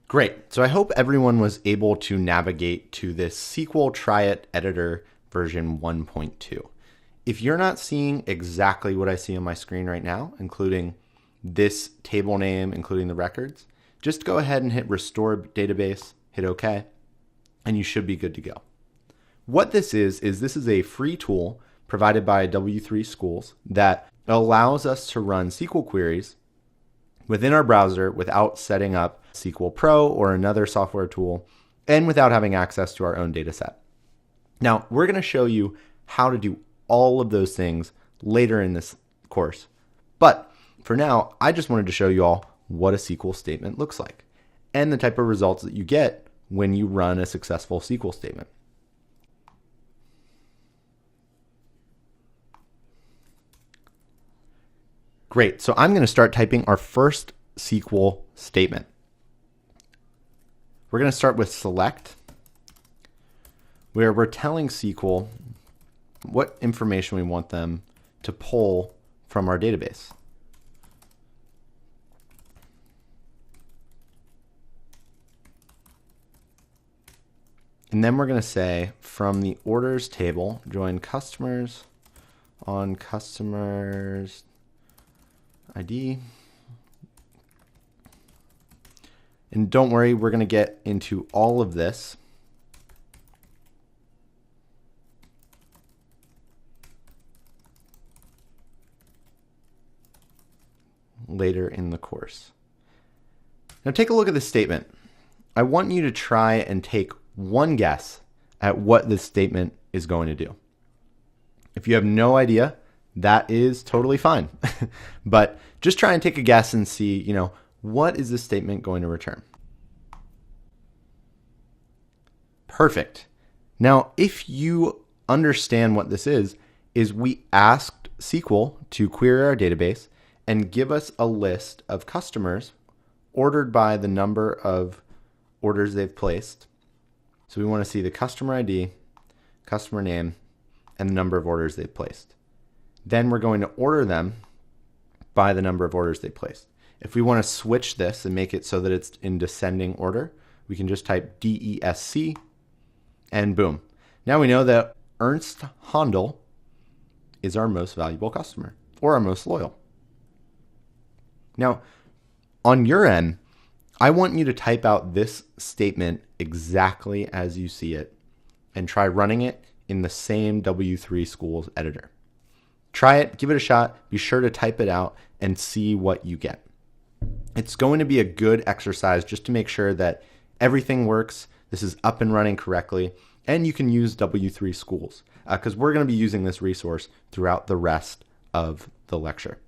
Great. So I hope everyone was able to navigate to this SQL Try It editor version 1.2. If you're not seeing exactly what I see on my screen right now, including this table name, including the records, just go ahead and hit Restore Database, hit OK, and you should be good to go. What this is this is a free tool provided by W3 Schools that allows us to run SQL queries within our browser without setting up SQL Pro or another software tool and without having access to our own data set. Now, we're going to show you how to do all of those things later in this course. But for now, I just wanted to show you all what a SQL statement looks like and the type of results that you get when you run a successful SQL statement. Great, so I'm going to start typing our first SQL statement. We're going to start with select, where we're telling SQL what information we want them to pull from our database. And then we're going to say from the orders table, join customers on customers ID. And don't worry, we're going to get into all of this later in the course. Now take a look at this statement. I want you to try and take one guess at what this statement is going to do. If you have no idea, that is totally fine. But just try and take a guess and see, what is this statement going to return? Perfect. Now, if you understand what this is we asked SQL to query our database and give us a list of customers ordered by the number of orders they've placed. So we want to see the customer ID, customer name, and the number of orders they've placed. Then we're going to order them by the number of orders they placed. If we want to switch this and make it so that it's in descending order, we can just type DESC and boom. Now we know that Ernst Handel is our most valuable customer or our most loyal. Now, on your end, I want you to type out this statement exactly as you see it and try running it in the same W3 Schools editor. Try it, give it a shot, be sure to type it out and see what you get. It's going to be a good exercise just to make sure that everything works, this is up and running correctly, and you can use W3 Schools because we're going to be using this resource throughout the rest of the lecture.